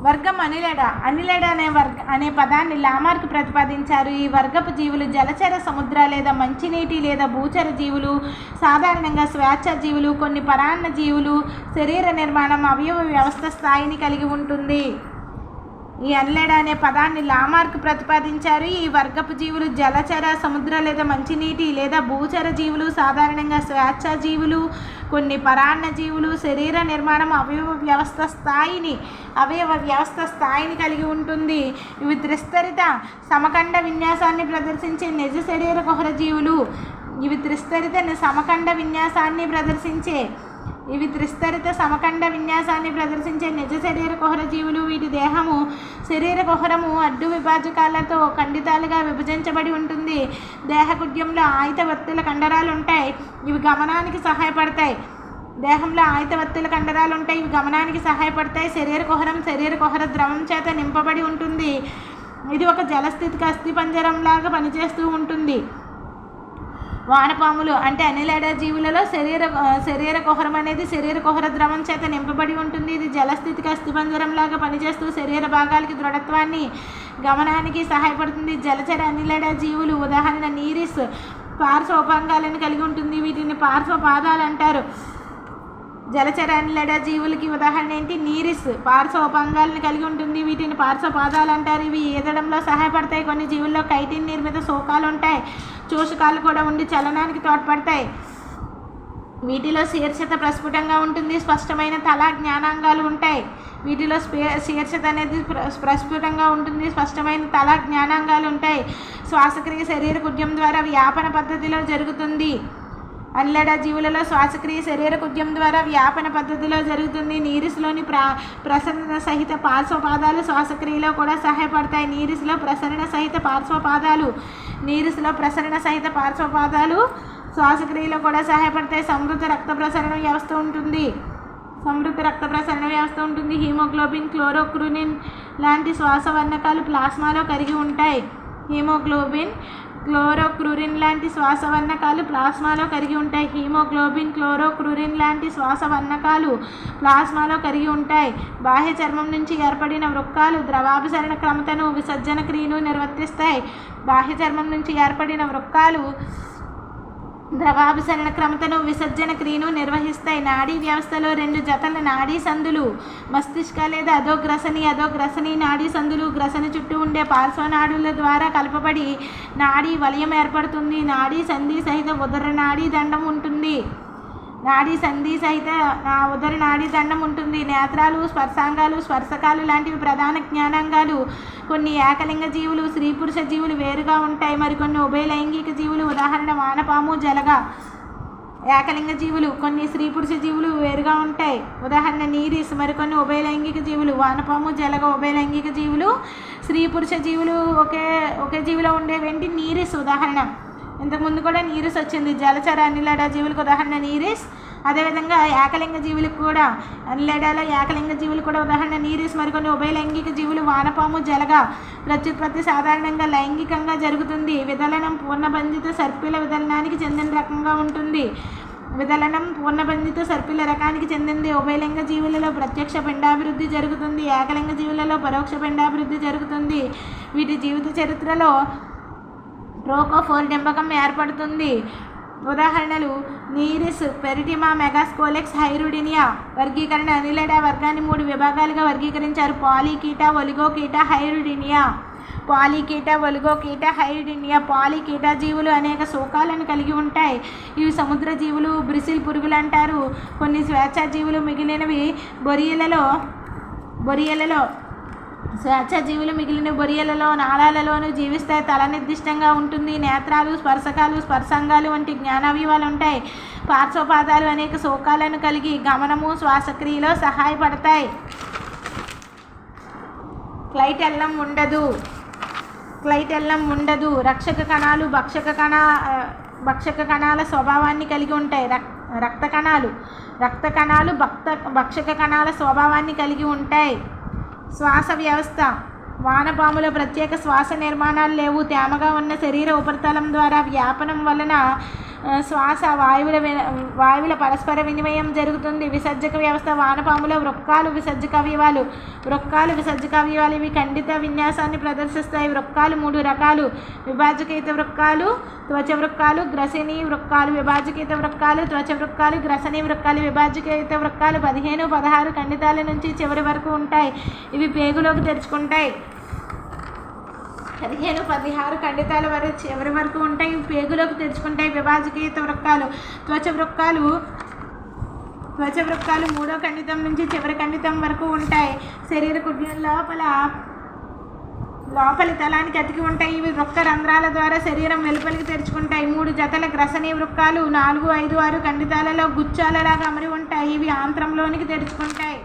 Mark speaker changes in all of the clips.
Speaker 1: వర్గం అనిలేడ అనే పదాన్ని లామార్క్ ప్రతిపాదించారు. ఈ వర్గపు జీవులు జలచర, సముద్ర లేదా మంచినీటి లేదా భూచర జీవులు, సాధారణంగా స్వేచ్ఛ జీవులు, కొన్ని పరాన్న జీవులు. శరీర నిర్మాణం, అవయవ వ్యవస్థ స్థాయిని కలిగి ఉంటుంది. ఈ అనిలేడ అనే పదాన్ని లామార్క్ ప్రతిపాదించారు. ఈ వర్గపు జీవులు జలచర, సముద్ర లేదా మంచినీటి లేదా భూచర జీవులు, సాధారణంగా స్వేచ్ఛ జీవులు, కొన్ని పరాన్న జీవులు. శరీర నిర్మాణం, అవయవ వ్యవస్థ స్థాయిని కలిగి ఉంటుంది. ఇవి త్రిస్తరిత సమఖండ విన్యాసాన్ని ప్రదర్శించే నిజ శరీర కుహర జీవులు. ఇవి త్రిస్తరిత సమఖండ విన్యాసాన్ని ప్రదర్శించే నిజ శరీర కుహర జీవులు. వీటి దేహము శరీర కుహరము అడ్డు విభాజకాలతో ఖండితాలుగా విభజించబడి ఉంటుంది. దేహకుడ్యంలో ఆయిత వత్తుల కండరాలు ఉంటాయి. ఇవి గమనానికి సహాయపడతాయి. ఇవి గమనానికి సహాయపడతాయి. శరీర కుహర ద్రవం చేత నింపబడి ఉంటుంది. ఇది ఒక జలస్థితికి అస్థిపంజరంలాగా పనిచేస్తూ ఉంటుంది. వానపాములు అంటే అనిలేడ జీవులలో శరీర కుహరం అనేది శరీర కుహర ద్రవం చేత నింపబడి ఉంటుంది. ఇది జలస్థితికి అస్థిపంజరంలాగా పనిచేస్తూ శరీర భాగాలకి దృఢత్వాన్ని, గమనానికి సహాయపడుతుంది. జలచర అనిలేడ జీవులు ఉదాహరణ నీరిస్ పార్శ్వోపాంగాలను కలిగి ఉంటుంది. వీటిని పార్శ్వపాదాలు అంటారు. జలచర అనిలేడ జీవులకి ఉదాహరణ ఏంటి? నీరిస్ పార్శ్వోపాంగాలను కలిగి ఉంటుంది. వీటిని పార్శ్వపాదాలు అంటారు. ఇవి ఈదడంలో సహాయపడతాయి. కొన్ని జీవుల్లో కైటిన్ నిర్మిత శోకాలు ఉంటాయి. చోషకాలు కూడా ఉండి చలనానికి తోడ్పడతాయి. వీటిలో శీర్షత ప్రస్ఫుటంగా ఉంటుంది. స్పష్టమైన తల జ్ఞానాంగాలు ఉంటాయి. శీర్షత అనేది ప్రస్ఫుటంగా ఉంటుంది. స్పష్టమైన తల జ్ఞానాంగాలు ఉంటాయి. శ్వాసక్రియ శరీర కుడ్యం ద్వారా వ్యాపన పద్ధతిలో జరుగుతుంది. అనిలేడ జీవులలో శ్వాసక్రియ శరీర కుడ్యం ద్వారా వ్యాపన పద్ధతిలో జరుగుతుంది. నీరిస్లోని ప్రసరణ సహిత పార్శ్వపాదాలు శ్వాసక్రియలో కూడా సహాయపడతాయి. నీరిస్లో ప్రసరణ సహిత పార్శ్వపాదాలు శ్వాసక్రియలో కూడా సహాయపడతాయి. సమృద్ధ రక్త ప్రసరణ వ్యవస్థ ఉంటుంది. హీమోగ్లోబిన్, క్లోరోక్రునిన్ లాంటి శ్వాస వర్ణకాలు ప్లాస్మాలో కరిగి ఉంటాయి. హీమోగ్లోబిన్, క్లోరోక్రురిన్ లాంటి శ్వాస వర్ణకాలు ప్లాస్మాలో కరిగి ఉంటాయి. బాహ్య చర్మం నుంచి ఏర్పడిన వృక్కాలు ద్రవాభిసరణ క్రమతను విసర్జన క్రియను నిర్వహిస్తాయి. నాడీ వ్యవస్థలో 2 జతల నాడీ సందులు, మస్తిష్క లేదా అధోగ్రసని నాడీ సందులు గ్రసని చుట్టూ ఉండే పార్శ్వనాడుల ద్వారా కలపబడి నాడీ వలయం ఏర్పడుతుంది. నాడీ సంధి సహిత ఉదర నాడీ దండం ఉంటుంది. నేత్రాలు, స్పర్శాంగాలు, స్పర్శకాలు లాంటివి ప్రధాన జ్ఞానాంగాలు. కొన్ని ఏకలింగ జీవులు, స్త్రీ పురుష జీవులు వేరుగా ఉంటాయి. మరికొన్ని ఉభయలైంగిక జీవులు ఉదాహరణ వానపాము, జలగ. ఏకలింగ జీవులు, కొన్ని స్త్రీ పురుష జీవులు వేరుగా ఉంటాయి. ఉదాహరణ నీరిస్. మరికొన్ని ఉభయలైంగిక జీవులు వానపాము, జలగ. ఉభయలైంగిక జీవులు, స్త్రీ పురుష జీవులు ఒకే జీవిలో ఉండేవేంటి? నీరిస్ ఉదాహరణ. ఇంతకుముందు కూడా నీరిస్ వచ్చింది. జలచర అనిలేడ జీవులకు ఉదాహరణ నీరిస్. అదేవిధంగా ఏకలింగ జీవులకు కూడా అనిలేడలో ఏకలింగ జీవులు కూడా ఉదాహరణ నీరిస్. మరికొన్ని ఉభయలైంగిక జీవులు వానపాము, జలగ. ప్రత్యుత్పత్తి సాధారణంగా లైంగికంగా జరుగుతుంది. విదలనం పూర్ణబంధిత సర్పిల విదలనానికి చెందిన రకంగా ఉంటుంది. పూర్ణబంధిత సర్పిల రకానికి చెందింది. ఉభయలింగ జీవులలో ప్రత్యక్ష పిండాభివృద్ధి జరుగుతుంది. ఏకలింగ జీవులలో పరోక్ష పిండాభివృద్ధి జరుగుతుంది. వీటి జీవిత చరిత్రలో ట్రోకోఫోర్ డింబకం ఏర్పడుతుంది. ఉదాహరణలు నీరిస్, పెరిటిమా, మెగాస్కోలెక్స్, హైరుడినియా. వర్గీకరణ అనిలేడ వర్గాన్ని 3 విభాగాలుగా వర్గీకరించారు. పాలికీట, ఒలిగోకీట, హైరుడినియా. పాలికీట జీవులు అనేక శోకాలను కలిగి ఉంటాయి. ఇవి సముద్ర జీవులు, బ్రిసిల్ పురుగులు అంటారు. కొన్ని స్వేచ్ఛా జీవులు మిగిలినవి బొరియలలో నాళాలలోనూ జీవిస్తాయి. తల నిర్దిష్టంగా ఉంటుంది. నేత్రాలు, స్పర్శాంగాలు వంటి జ్ఞానావయవాలు ఉంటాయి. పార్శ్వపాదాలు అనేక శోకాలను కలిగి గమనము, శ్వాసక్రియలో సహాయపడతాయి. క్లైటెల్లం ఉండదు. రక్షక కణాలు భక్షక కణాల స్వభావాన్ని కలిగి ఉంటాయి. రక్త కణాలు భక్షక కణాల స్వభావాన్ని కలిగి ఉంటాయి. శ్వాస వ్యవస్థ వానపాముల ప్రత్యేక శ్వాస నిర్మాణాలు లేవు. తేమగా ఉన్న శరీర ఉపరితలం ద్వారా వ్యాపనం వలన శ్వాస వాయువుల పరస్పర వినిమయం జరుగుతుంది. విసర్జక వ్యవస్థ వానపాముల వృక్కాలు విసర్జక అవయవాలు. ఇవి ఖండిత విన్యాసాన్ని ప్రదర్శిస్తాయి. వృక్కాలు 3 రకాలు: విభాజకీత వృక్కాలు, త్వచ వృక్కాలు, గ్రసనీ వృక్కాలు. విభాజకీత వృక్కాలు, త్వచ వృక్కాలు, గ్రసనీ వృక్కాలు. విభాజకీత వృక్కాలు 15-16 ఖండితాల నుంచి చివరి వరకు ఉంటాయి. ఇవి పేగులోకి తెరుచుకుంటాయి. 15-16 ఖండితాల వరకు చివరి వరకు ఉంటాయి. పేగులోకి తెరుచుకుంటాయి. విభాజకీత వృక్కాలు. త్వచ వృక్కాలు 3వ ఖండితం నుంచి చివరి ఖండితం వరకు ఉంటాయి. శరీర కుడ్యం లోపలి తలానికి అతికి ఉంటాయి. ఇవి వృక్క రంధ్రాల ద్వారా శరీరం వెలుపలికి తెరుచుకుంటాయి. 3 జతల గ్రసనీ వృక్కాలు 4, 5, 6 ఖండితాలలో గుచ్చాలలాగా అమరి ఉంటాయి. ఇవి ఆంత్రంలోనికి తెరుచుకుంటాయి.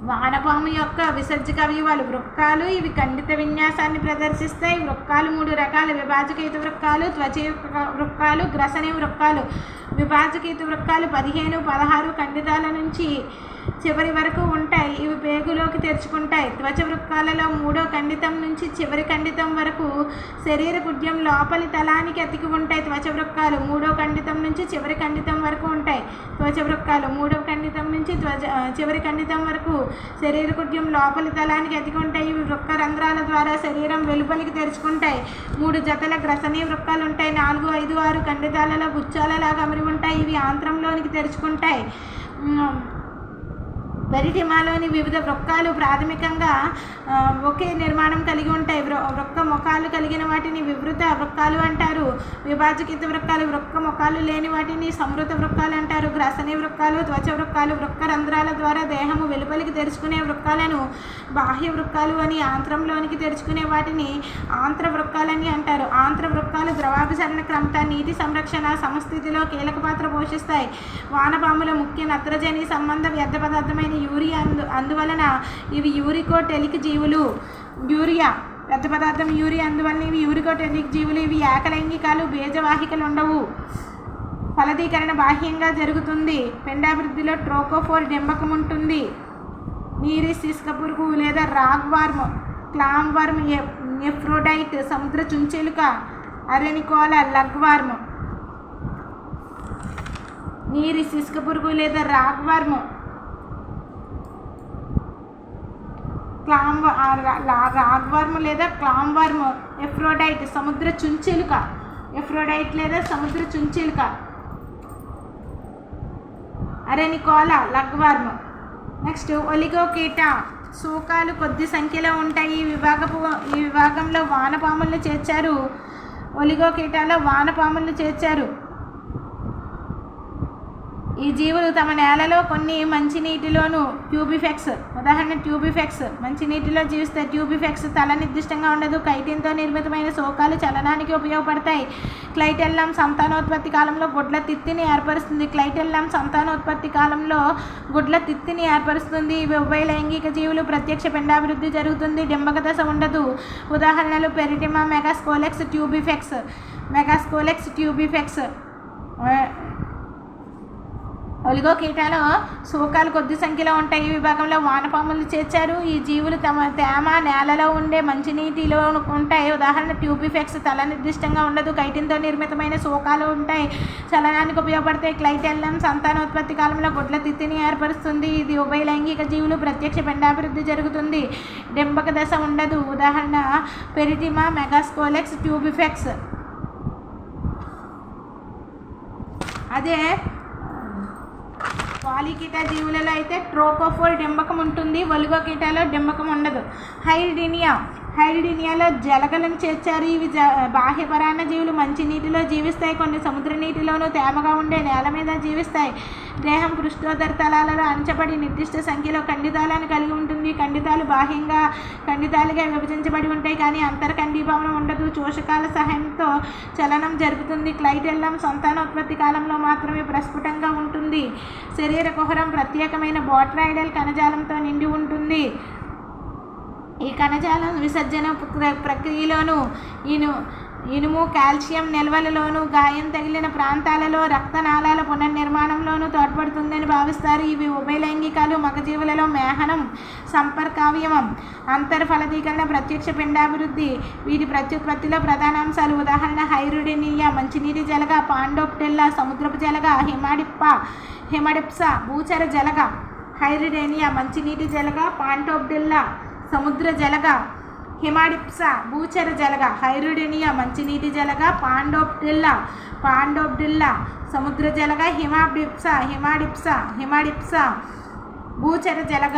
Speaker 1: వానపాము యొక్క విసర్జక అవయవాలు వృక్కాలు. ఇవి ఖండిత విన్యాసాన్ని ప్రదర్శిస్తాయి. వృక్కాలు 3 రకాలు: విభాజకీత వృక్కాలు, త్వచ వృక్కాలు, గ్రసనీ వృక్కాలు. విభాజకీత వృక్కాలు 15-16 ఖండితాల నుంచి చివరి వరకు ఉంటాయి. ఇవి పేగులోకి తెరుచుకుంటాయి. త్వచ వృక్కాలలో 3వ ఖండితం నుంచి చివరి ఖండితం వరకు శరీర కుడ్యం లోపలి తలానికి అతికి ఉంటాయి. త్వచ వృక్కాలు 3వ ఖండితం నుంచి చివరి ఖండితం వరకు ఉంటాయి. త్వచ వృక్కాలు 3వ ఖండితం నుంచి చివరి ఖండితం వరకు శరీర కుడ్యం లోపలి తలానికి అతికి ఉంటాయి. ఇవి వృక్క రంధ్రాల ద్వారా శరీరం వెలుపలికి తెరుచుకుంటాయి. 3 జతల గ్రసనీ వృక్కాలు ఉంటాయి. 4, 5, 6 ఖండితాలలో గుచ్చాలలాగా అమరి ఉంటాయి. ఇవి ఆంత్రంలోనికి తెరుచుకుంటాయి. పెరిటిమాలోని వివిధ వృక్కాలు ప్రాథమికంగా ఒకే నిర్మాణం కలిగి ఉంటాయి. వృక్క ముఖాలు కలిగిన వాటిని వివృత వృక్కాలు అంటారు. విభాజకీత వృక్కాలు వృక్క ముఖాలు లేని వాటిని సంవృత వృక్కాలు అంటారు. గ్రసనీ వృక్కాలు, త్వచ వృక్కాలు వృక్క రంధ్రాల ద్వారా దేహము వెలుపలికి తెరుచుకునే వృక్కాలను బాహ్య వృక్కాలు అని, ఆంత్రంలోనికి తెరుచుకునే వాటిని ఆంత్ర వృక్కాలని అంటారు. ఆంత్ర వృక్కాలు ద్రవాభిసరణ క్రమత, నీటి సంరక్షణ సమస్థితిలో కీలక పాత్ర పోషిస్తాయి. వానపాముల ముఖ్య నత్రజని సంబంధ వ్యర్థ పదార్థమైన యూరియా అందువలన ఇవి యూరికోటెలిక్ జీవులు. వ్యర్థ పదార్థం యూరియా అందువలన ఇవి యూరికోటెలిక్ జీవులు. ఇవి ఏకలైంగికాలు, బీజవాహికలు ఉండవు. ఫలదీకరణ బాహ్యంగా జరుగుతుంది. పిండాభివృద్ధిలో ట్రోకోఫోర్ డెంబకం ఉంటుంది. నీరి శిష్కపురుగు లేదా రాగ్వార్మ్, క్లామ్వర్మ్, ఎఫ్రోడైట్, సముద్ర చుంచెలుక, అరెనికోల, లగ్వార్మ్. నీరి శిష్కపురుగు లేదా రాగ్వార్మ్, రాగ్వర్మ్ లేదా క్లామ్వర్మ్, ఎఫ్రోడైట్, సముద్ర చుంచెలుక, అరెనికోల, లగ్వర్మ్. నెక్స్ట్ ఒలిగోకీట. శోకాలు కొద్ది సంఖ్యలో ఉంటాయి. ఈ విభాగంలో వానపాములను చేర్చారు. ఒలిగోకీటాలో వానపాములను చేర్చారు. ఈ జీవులు తమ నేలలో కొన్ని మంచినీటిలోను ట్యూబిఫెక్స్, ఉదాహరణ ట్యూబిఫెక్స్ మంచినీటిలో జీవిస్తాయి. ట్యూబిఫెక్స్ తల నిర్దిష్టంగా ఉండదు. కైటిన్తో నిర్మితమైన శోకాలు చలనానికి ఉపయోగపడతాయి. క్లైటెల్లం సంతానోత్పత్తి కాలంలో గుడ్ల తిత్తిని ఏర్పరుస్తుంది. ఇవి ఉభయలైంగిక జీవులు. ప్రత్యక్ష పిండాభివృద్ధి జరుగుతుంది. డింబక దశ ఉండదు. ఉదాహరణలు పెరిటిమా, మెగాస్కోలెక్స్, ట్యూబిఫెక్స్. ఒలిగోకీటాలో శోకాలు కొద్ది సంఖ్యలో ఉంటాయి. ఈ విభాగంలో వానపాములు చేర్చారు. ఈ జీవులు తేమ నేలలో ఉండే మంచినీటిలో ఉంటాయి. ఉదాహరణ ట్యూబిఫెక్స్ తల నిర్దిష్టంగా ఉండదు. కైటిన్తో నిర్మితమైన శోకాలు ఉంటాయి. చలనానికి ఉపయోగపడతాయి. క్లైటెల్లం సంతానోత్పత్తి కాలంలో గుడ్ల తిత్తిని ఏర్పరుస్తుంది. ఇది ఉభయలైంగిక జీవులు. ప్రత్యక్ష పిండాభివృద్ధి జరుగుతుంది. డింబక దశ ఉండదు. ఉదాహరణ పెరిటిమా, మెగాస్కోలెక్స్, ట్యూబిఫెక్స్. పాలికీట జీవులలో అయితే ట్రోకోఫోర్ డింబకం ఉంటుంది. ఒలిగోకీటాలో డింబకం ఉండదు. హైడినియాలో జలగలను చేర్చారు. ఇవి బాహ్య పరాన్న జీవులు. మంచినీటిలో జీవిస్తాయి. కొన్ని సముద్ర నీటిలోనూ తేమగా ఉండే నేల మీద జీవిస్తాయి. దేహం పృష్ఠోదర తలాలలో అంచబడి నిర్దిష్ట సంఖ్యలో ఖండితాలను కలిగి ఉంటుంది. ఖండితాలుగా విభజించబడి ఉంటాయి, కానీ అంతర్ఖండీభవనం ఉండదు. పోషకాల సహాయంతో చలనం జరుగుతుంది. క్లైటెల్లం సంతానోత్పత్తి కాలంలో మాత్రమే ప్రస్ఫుటంగా ఉంటుంది. శరీర కుహరం ప్రత్యేకమైన బోట్రాయిడల్ కణజాలంతో నిండి ఉంటుంది. ఈ కణజాలం విసర్జన ప్రక్రియలోనూ ఇనుము కాల్షియం నిల్వలలోనూ గాయం తగిలిన ప్రాంతాలలో రక్తనాళాల పునర్నిర్మాణంలోనూ తోడ్పడుతుందని భావిస్తారు. ఇవి ఉభయలైంగికాలు మగజీవులలో మేహనం, సంపర్కావయవం, అంతర్ఫలదీకరణ, ప్రత్యక్ష పిండాభివృద్ధి వీటి ప్రత్యుత్పత్తిలో ప్రధాన అంశాలు. ఉదాహరణ హైరుడెనియా మంచినీటి జలగ, పాండోప్టెల్లా సముద్రపు జలగ, హిమడిప్సా భూచర జలగ. హైరుడెనియా మంచినీటి జలగ, పాండోప్టెల్లా సముద్ర జలగ, హిమాడిప్సా భూచర జలగ. హైరుడెనియా మంచినీటి జలగ, పాండోప్టెల్లా సముద్ర జలగ, హిమాడిప్సా భూచర జలగ.